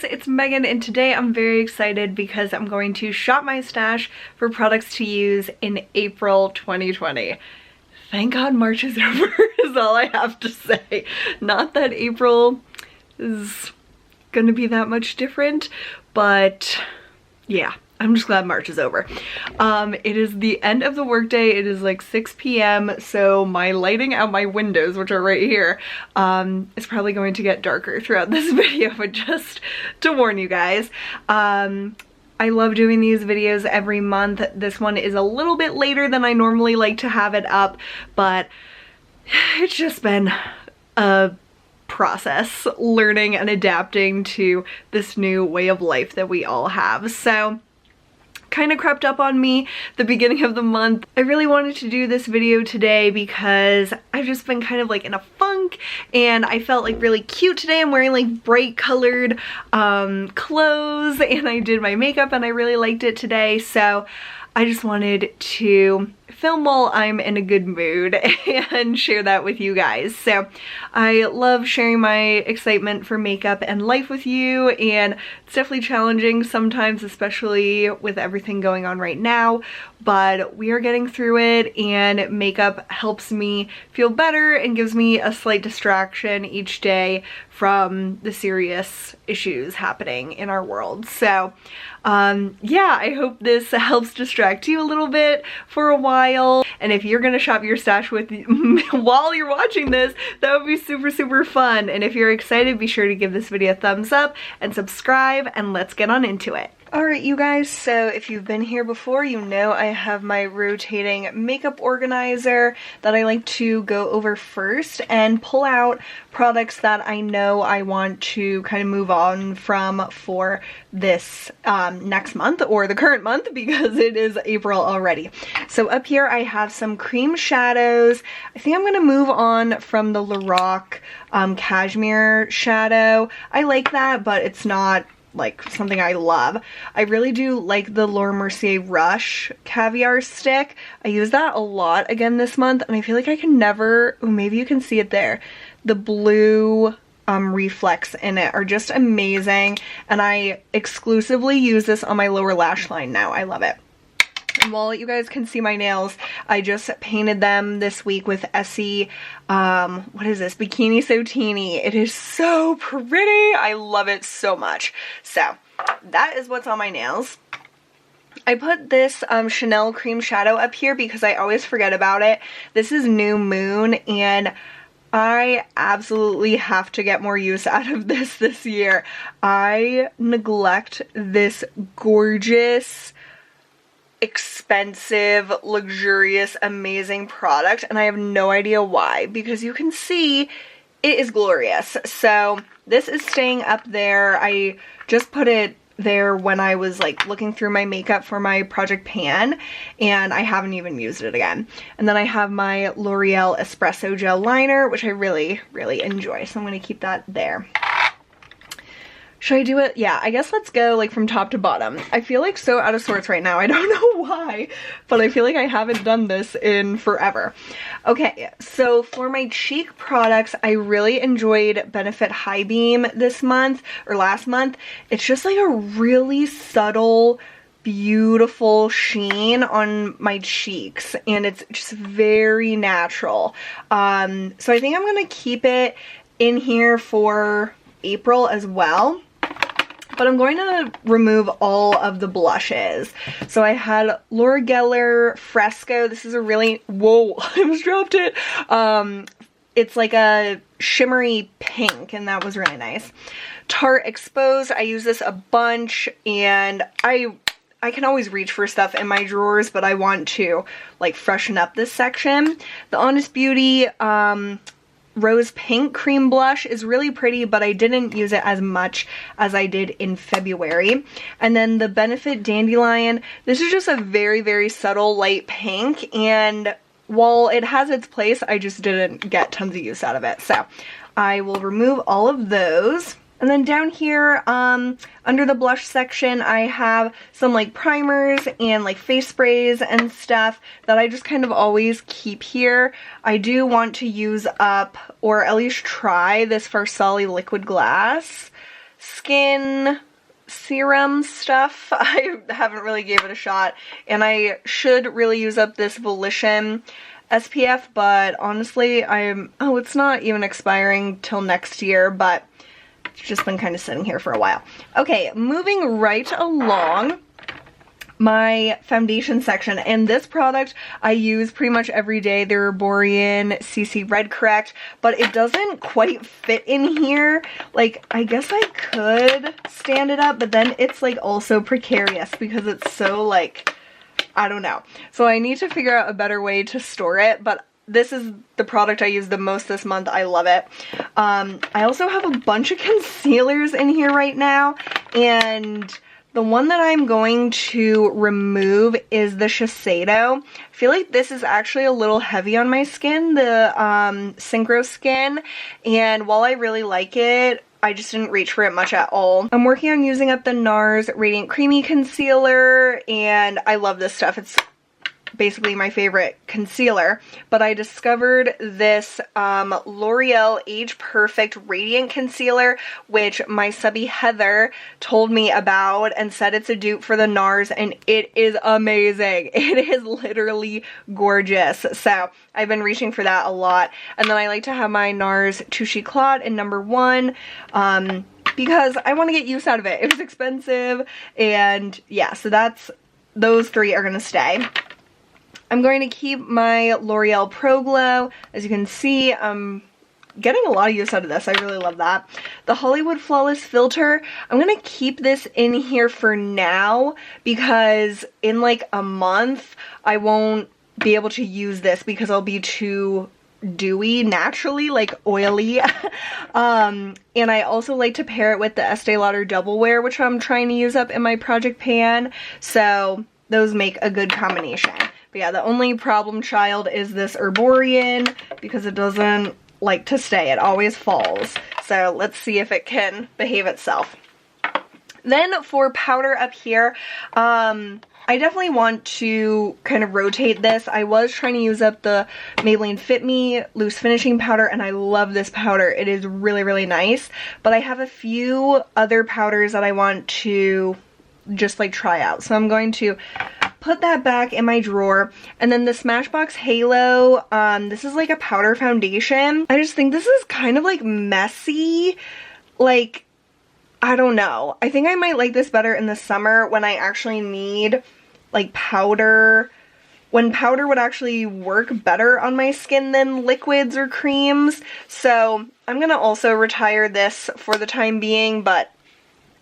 guys, it's Megan, and today I'm very excited because I'm going to shop my stash for products to use in April 2020. Thank God March is over is all I have to say. Not that April is gonna be that much different, but yeah, I'm just glad March is over. It is the end of the workday. It is like 6 p.m. so my lighting out my windows, which are right here, is probably going to get darker throughout this video, but just to warn you guys. I love doing these videos every month. This one is a little bit later than I normally like to have it up, but it's just been a process learning and adapting to this new way of life that we all have. So kind of crept up on me the beginning of the month. I really wanted to do this video today because I've just been kind of like in a funk and I felt like really cute today. I'm wearing like bright colored clothes and I did my makeup and I really liked it today. So I just wanted to film while I'm in a good mood and share that with you guys. So I love sharing my excitement for makeup and life with you, and it's definitely challenging sometimes, especially with everything going on right now, but we are getting through it, and makeup helps me feel better and gives me a slight distraction each day from the serious issues happening in our world. So yeah, I hope this helps distract you a little bit for a while. And if you're gonna shop your stash with while you're watching this, that would be super fun. And if you're excited, be sure to give this video a thumbs up and subscribe, and let's get on into it. Alright you guys, so if you've been here before, you know I have my rotating makeup organizer that I like to go over first and pull out products that I know I want to kind of move on from for this next month, or the current month, because it is April already. So up here I have some cream shadows. I think I'm going to move on from the Lorac Cashmere shadow. I like that, but it's not like something I love. I really do like the Laura Mercier Rush Caviar Stick. I use that a lot again this month, and I feel like I can never, oh, maybe you can see it there. The blue reflex in it are just amazing, and I exclusively use this on my lower lash line now. I love it. And while you guys can see my nails, I just painted them this week with Essie, what is this? Bikini Sotini. It is so pretty. I love it so much. So that is what's on my nails. I put this Chanel cream shadow up here because I always forget about it. This is New Moon, and I absolutely have to get more use out of this year. I neglect this gorgeous, expensive, luxurious, amazing product, and I have no idea why, because you can see it is glorious. So this is staying up there. I just put it there when I was like looking through my makeup for my Project Pan, and I haven't even used it again. And then I have my L'Oreal Espresso Gel Liner, which I really enjoy, so I'm going to keep that there. Should I do it? Yeah, I guess let's go like from top to bottom. I feel like so out of sorts right now. I don't know why, but I feel like I haven't done this in forever. Okay, so for my cheek products, I really enjoyed Benefit High Beam this month, or last month. It's just like a really subtle, beautiful sheen on my cheeks, and it's just very natural. So I think I'm gonna keep it in here for April as well. But I'm going to remove all of the blushes. So I had Laura Geller Fresco. This is a really, whoa, I almost dropped it. It's like a shimmery pink, and that was really nice. Tarte Exposed, I use this a bunch, and I can always reach for stuff in my drawers, but I want to like freshen up this section. The Honest Beauty Rose Pink Cream Blush is really pretty, but I didn't use it as much as I did in February. And then the Benefit Dandelion, this is just a very subtle light pink, and while it has its place, I just didn't get tons of use out of it. So I will remove all of those. And then down here, under the blush section, I have some like primers and like face sprays and stuff that I just kind of always keep here. I do want to use up, or at least try, this Farsali Liquid Glass. skin serum stuff. I haven't really gave it a shot, and I should really use up this Volition SPF, but honestly, oh, it's not even expiring till next year, but it's just been kind of sitting here for a while. Okay, moving right along, my foundation section, and this product I use pretty much every day, the Herborian CC Red Correct, but it doesn't quite fit in here. Like, I guess I could stand it up, but then it's like also precarious because it's so like, I don't know. So I need to figure out a better way to store it, but this is the product I use the most this month. I love it. I also have a bunch of concealers in here right now, and the one that I'm going to remove is the Shiseido. I feel like this is actually a little heavy on my skin, the Synchro Skin, and while I really like it, I just didn't reach for it much at all. I'm working on using up the NARS Radiant Creamy Concealer, and I love this stuff. It's basically my favorite concealer, but I discovered this L'Oreal Age Perfect Radiant Concealer, which my subby Heather told me about and said it's a dupe for the NARS, and it is amazing. It is literally gorgeous. So I've been reaching for that a lot. And then I like to have my NARS Touche Éclat in #1 because I want to get use out of it. It was expensive, and yeah, so those three are gonna stay. I'm going to keep my L'Oreal Pro Glow. As you can see, I'm getting a lot of use out of this. I really love that. The Hollywood Flawless Filter, I'm going to keep this in here for now because in like a month, I won't be able to use this because I'll be too dewy naturally, like oily. And I also like to pair it with the Estee Lauder Double Wear, which I'm trying to use up in my project pan. So those make a good combination. But yeah, the only problem child is this Herborian because it doesn't like to stay. It always falls. So let's see if it can behave itself. Then for powder up here, I definitely want to kind of rotate this. I was trying to use up the Maybelline Fit Me Loose Finishing Powder, and I love this powder. It is really, really nice. But I have a few other powders that I want to just like try out. So I'm going to put that back in my drawer. And then the Smashbox Halo, this is like a powder foundation. I just think this is kind of like messy. Like, I don't know. I think I might like this better in the summer when I actually need like powder, when powder would actually work better on my skin than liquids or creams. So I'm gonna also retire this for the time being, but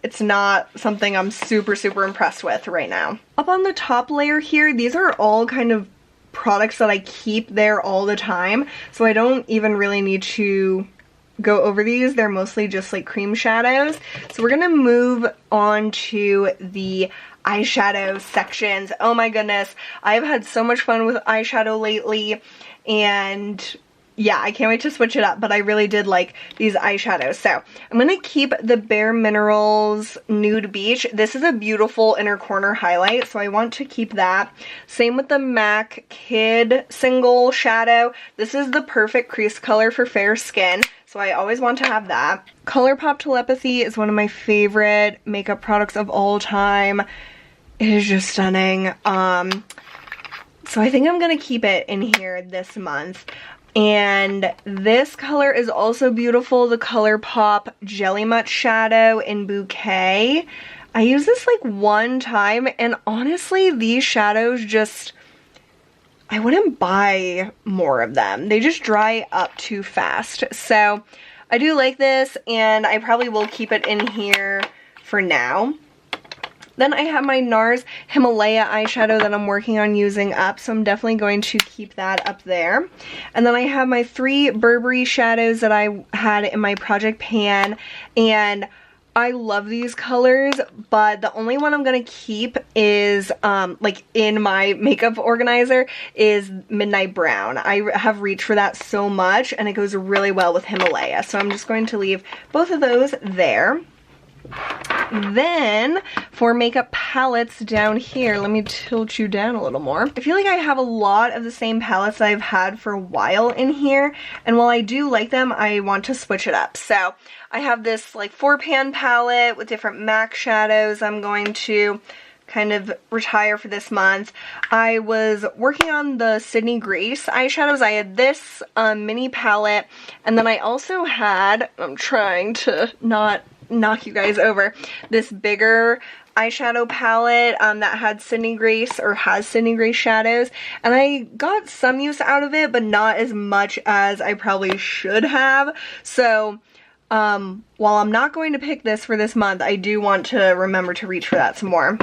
it's not something I'm super, super impressed with right now. Up on the top layer here, these are all kind of products that I keep there all the time, so I don't even really need to go over these. They're mostly just like cream shadows. So we're gonna move on to the eyeshadow sections. Oh my goodness, I've had so much fun with eyeshadow lately, and yeah, I can't wait to switch it up, but I really did like these eyeshadows. So I'm going to keep the Bare Minerals Nude Beach. This is a beautiful inner corner highlight, so I want to keep that. Same with the MAC Kid Single Shadow. This is the perfect crease color for fair skin, so I always want to have that. ColourPop Telepathy is one of my favorite makeup products of all time. It is just stunning. So I think I'm going to keep it in here this month. And this color is also beautiful, the ColourPop Jelly Mutt Shadow in Bouquet. I used this like one time, and honestly, these shadows just, I wouldn't buy more of them. They just dry up too fast. So I do like this, and I probably will keep it in here for now. Then I have my NARS Himalaya eyeshadow that I'm working on using up, so I'm definitely going to keep that up there. And then I have my 3 Burberry shadows that I had in my project pan, and I love these colors, but the only one I'm going to keep is, like in my makeup organizer, is Midnight Brown. I have reached for that so much, and it goes really well with Himalaya, so I'm just going to leave both of those there. Then for makeup palettes down here, let me tilt you down a little more. I feel like I have a lot of the same palettes that I've had for a while in here, and while I do like them, I want to switch it up. So I have this like 4-pan palette with different MAC shadows I'm going to kind of retire for this month. I was working on the Sydney Grace eyeshadows. I had this mini palette, and then I also had, I'm trying to not knock you guys over, this bigger eyeshadow palette that had Sydney Grace, or has Sydney Grace shadows, and I got some use out of it, but not as much as I probably should have. So while I'm not going to pick this for this month, I do want to remember to reach for that some more.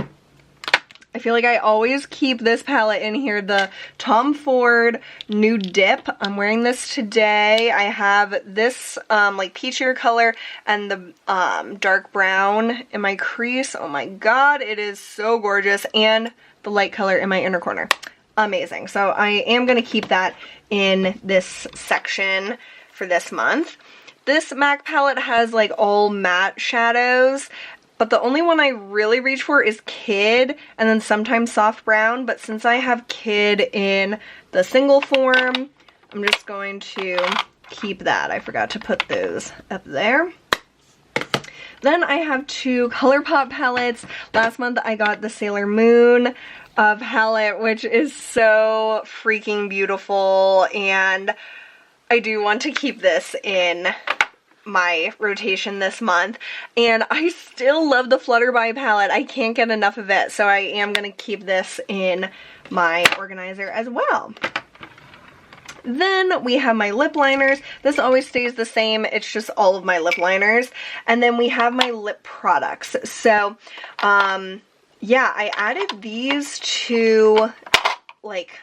I feel like I always keep this palette in here, the Tom Ford Nude Dip. I'm wearing this today. I have this like peachier color and the dark brown in my crease. Oh my god, it is so gorgeous. And the light color in my inner corner. Amazing. So I am going to keep that in this section for this month. This MAC palette has like all matte shadows, but the only one I really reach for is Kid, and then sometimes Soft Brown. But since I have Kid in the single form, I'm just going to keep that. I forgot to put those up there. Then I have 2 ColourPop palettes. Last month I got the Sailor Moon palette, which is so freaking beautiful, and I do want to keep this in my rotation this month. And I still love the Flutterby palette. I can't get enough of it, so I am going to keep this in my organizer as well. Then we have my lip liners. This always stays the same. It's just all of my lip liners. And then we have my lip products. So, yeah, I added these to, like,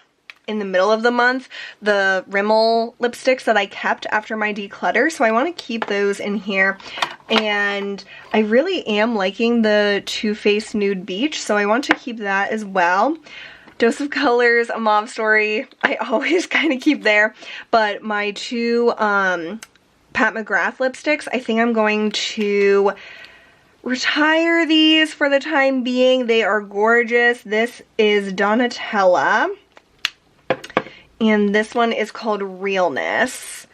in the middle of the month, the Rimmel lipsticks that I kept after my declutter, so I want to keep those in here. And I really am liking the Too Faced Nude Beach, so I want to keep that as well. Dose of Colors, A Mauve Story, I always kind of keep there, but my 2 Pat McGrath lipsticks, I think I'm going to retire these for the time being. They are gorgeous. This is Donatella, and this one is called Realness,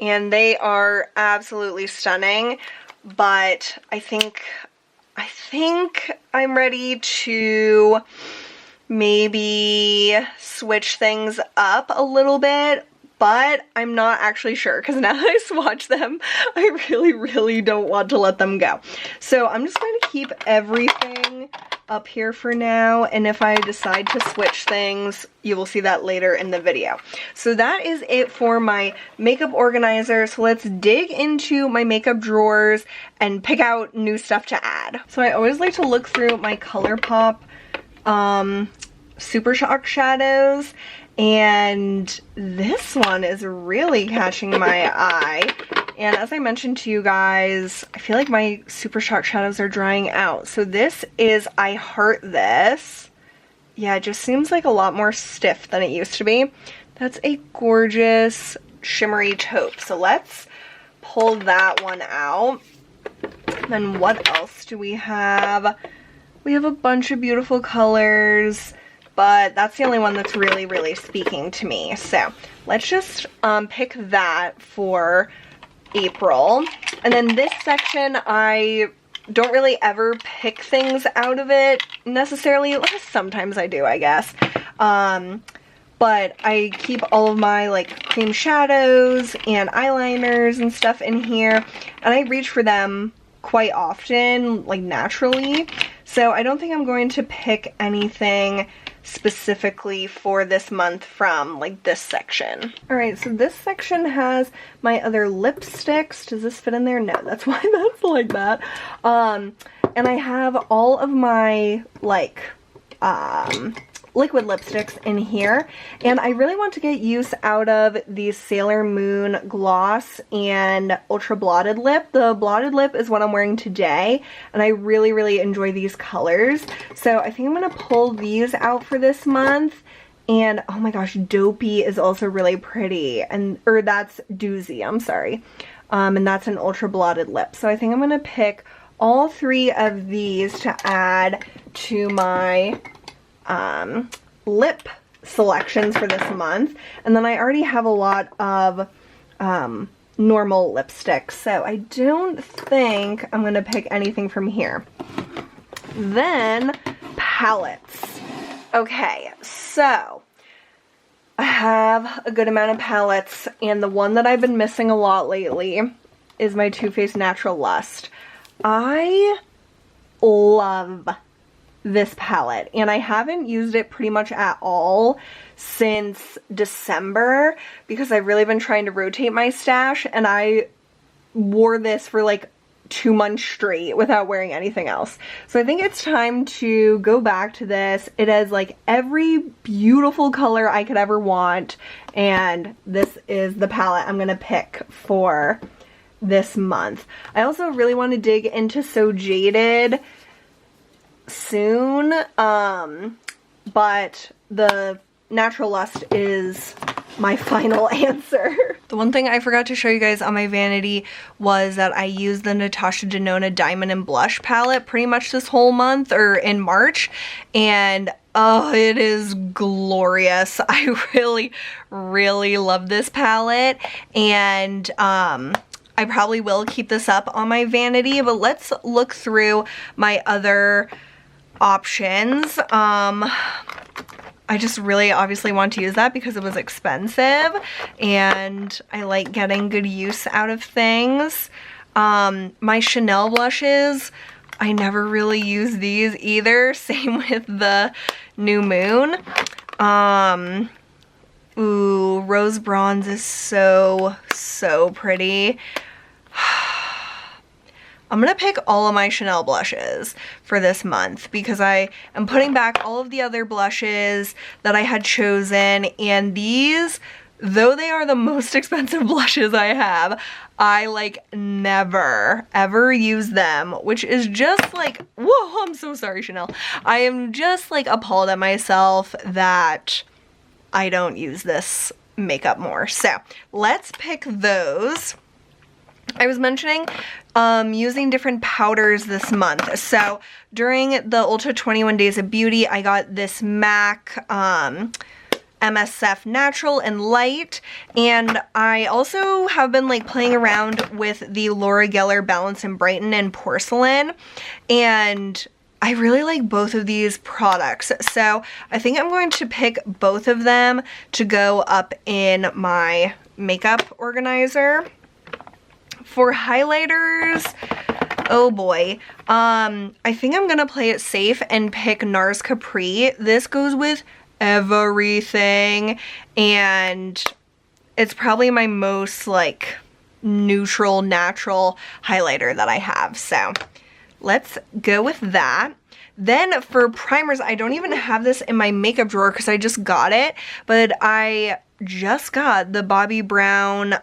and they are absolutely stunning, but I think I'm ready to maybe switch things up a little bit, but I'm not actually sure, because now that I swatch them, I really don't want to let them go. So I'm just going to keep everything up here for now, and if I decide to switch things, you will see that later in the video. So that is it for my makeup organizer. So let's dig into my makeup drawers and pick out new stuff to add. So I always like to look through my ColourPop Super Shock shadows, and this one is really catching my eye. And as I mentioned to you guys, I feel like my Super Shock shadows are drying out. So this is I Heart This. Yeah, it just seems like a lot more stiff than it used to be. That's a gorgeous shimmery taupe. So let's pull that one out. Then what else do we have? We have a bunch of beautiful colors, but that's the only one that's really speaking to me. So let's just pick that for April. And then this section, I don't really ever pick things out of it necessarily. Sometimes I do, I guess. But I keep all of my like cream shadows and eyeliners and stuff in here, and I reach for them quite often, like naturally. So I don't think I'm going to pick anything specifically for this month from like this section. Alright, so this section has my other lipsticks. Does this fit in there? No, that's why that's like that. And I have all of my like liquid lipsticks in here, and I really want to get use out of the Sailor Moon gloss and ultra blotted lip. The blotted lip is what I'm wearing today, and I really enjoy these colors, so I think I'm gonna pull these out for this month. And oh my gosh, Dopey is also really pretty, and or that's Doozy, I'm sorry, and that's an ultra blotted lip. So I think I'm gonna pick all 3 of these to add to my lip selections for this month. And then I already have a lot of normal lipsticks, so I don't think I'm gonna pick anything from here. Then palettes. Okay, so I have a good amount of palettes, and the one that I've been missing a lot lately is my Too Faced Natural Lust. I love this palette, and I haven't used it pretty much at all since December because I've really been trying to rotate my stash, and I wore this for like 2 months straight without wearing anything else. So I think it's time to go back to this. It has like every beautiful color I could ever want, and this is the palette I'm gonna pick for this month. I also really want to dig into So Jaded soon, but the Natural Lust is my final answer. The one thing I forgot to show you guys on my vanity was that I used the Natasha Denona Diamond and Blush palette pretty much this whole month, or in March, and oh, it is glorious. I really love this palette, and I probably will keep this up on my vanity, but let's look through my other options. I just really obviously want to use that because it was expensive, and I like getting good use out of things. My Chanel blushes, I never really use these either. Same with the New Moon. Ooh, Rose Bronze is so pretty. I'm gonna pick all of my Chanel blushes for this month because I am putting back all of the other blushes that I had chosen, and these, though they are the most expensive blushes I have, I like never ever use them, which is just like, whoa, I'm so sorry, Chanel. I am just like appalled at myself that I don't use this makeup more. So let's pick those. I was mentioning using different powders this month. So during the Ulta 21 Days of Beauty, I got this MAC MSF Natural and Light, and I also have been like playing around with the Laura Geller Balance and Brighten in Porcelain, and I really like both of these products. So I think I'm going to pick both of them to go up in my makeup organizer. For highlighters, oh boy, I think I'm gonna play it safe and pick NARS Capri. This goes with everything, and it's probably my most like neutral, natural highlighter that I have. So let's go with that. Then for primers, I don't even have this in my makeup drawer because I just got it, but I just got the Bobbi Brown,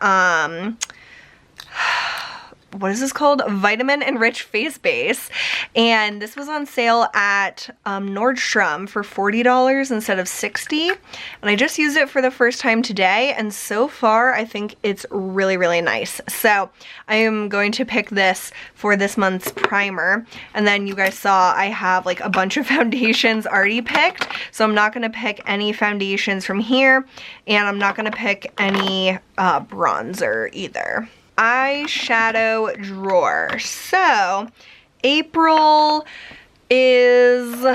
what is this called? Vitamin Enriched Face Base, and this was on sale at Nordstrom for $40 instead of $60, and I just used it for the first time today, and so far I think it's really nice. So I am going to pick this for this month's primer, and then you guys saw I have like a bunch of foundations already picked, so I'm not going to pick any foundations from here, and I'm not going to pick any bronzer either. Eyeshadow drawer. So April is,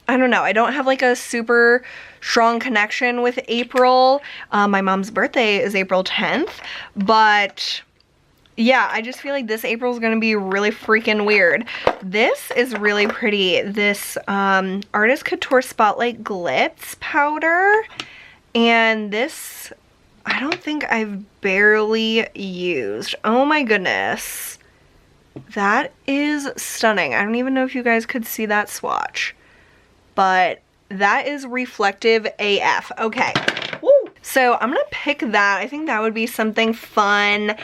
I don't know, I don't have like a super strong connection with April. My mom's birthday is April 10th, but yeah, I just feel like this April is gonna be really freaking weird. This is really pretty. This Artist Couture Spotlight Glitz powder, and this I don't think I've barely used. Oh my goodness. That is stunning. I don't even know if you guys could see that swatch, but that is reflective AF. Okay. Woo. So I'm gonna pick that. I think that would be something fun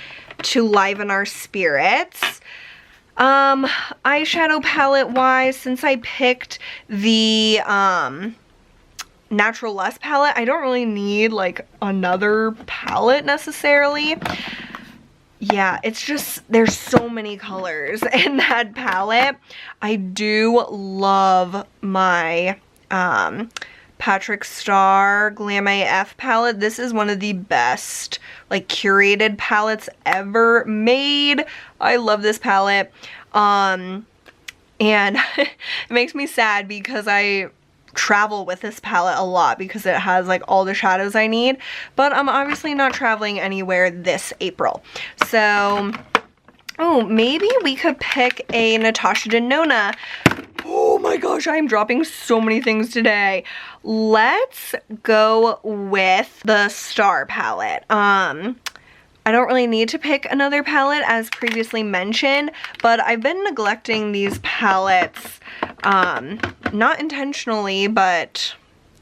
to liven our spirits. Eyeshadow palette wise, since I picked the Natural Lust palette, I don't really need like another palette necessarily. yeah, it's just, there's so many colors in that palette. I do love my Patrick Starr Glam AF palette. This is one of the best like curated palettes ever made. I love this palette. And it makes me sad because I travel with this palette a lot because it has like all the shadows I need, but I'm obviously not traveling anywhere this April. So, oh, maybe we could pick a Natasha Denona. Oh my gosh, I'm dropping so many things today. Let's go with the Star palette. I don't really need to pick another palette as previously mentioned, but I've been neglecting these palettes, not intentionally, but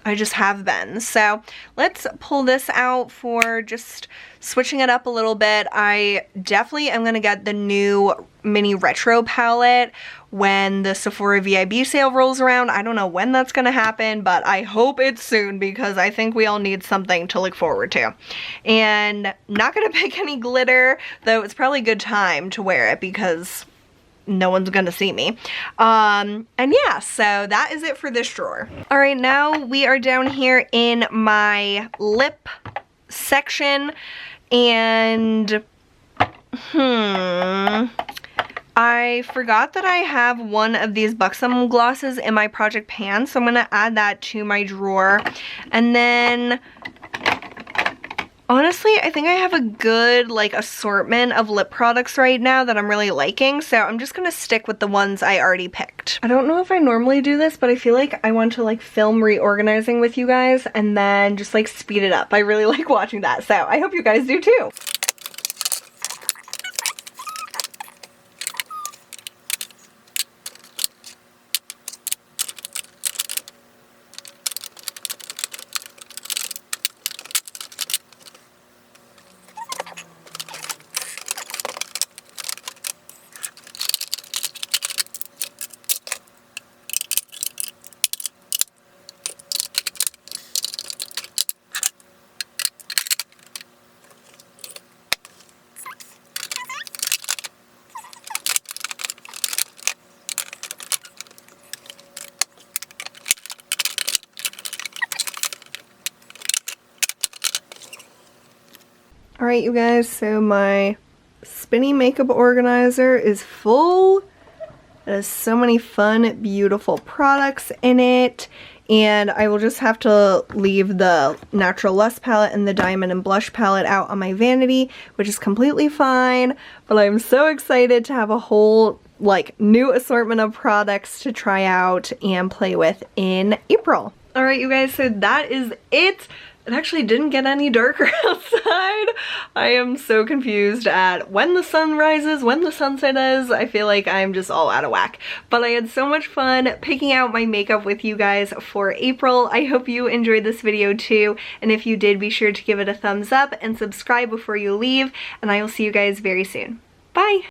I just have been. So let's pull this out for just switching it up a little bit. I definitely am going to get the new mini retro palette when the Sephora VIB sale rolls around. I don't know when that's going to happen, but I hope it's soon because I think we all need something to look forward to. And not going to pick any glitter, though it's probably a good time to wear it because no one's gonna see me. And yeah, so that is it for this drawer. All right, now we are down here in my lip section, and I forgot that I have one of these Buxom glosses in my project pan, so I'm gonna add that to my drawer. And then honestly, I think I have a good like assortment of lip products right now that I'm really liking, so I'm just gonna stick with the ones I already picked. I don't know if I normally do this, but I feel like I want to like film reorganizing with you guys and then just like speed it up. I really like watching that, so I hope you guys do too. Alright you guys, so my spinny makeup organizer is full. There's so many fun, beautiful products in it. And I will just have to leave the Natural Lust palette and the Diamond and Blush palette out on my vanity, which is completely fine. But I'm so excited to have a whole like new assortment of products to try out and play with in April. Alright you guys, so that is it. It actually didn't get any darker outside. I am so confused at when the sun rises, when the sunset is. I feel like I'm just all out of whack. But I had so much fun picking out my makeup with you guys for April. I hope you enjoyed this video too. And if you did, be sure to give it a thumbs up and subscribe before you leave. And I will see you guys very soon. Bye!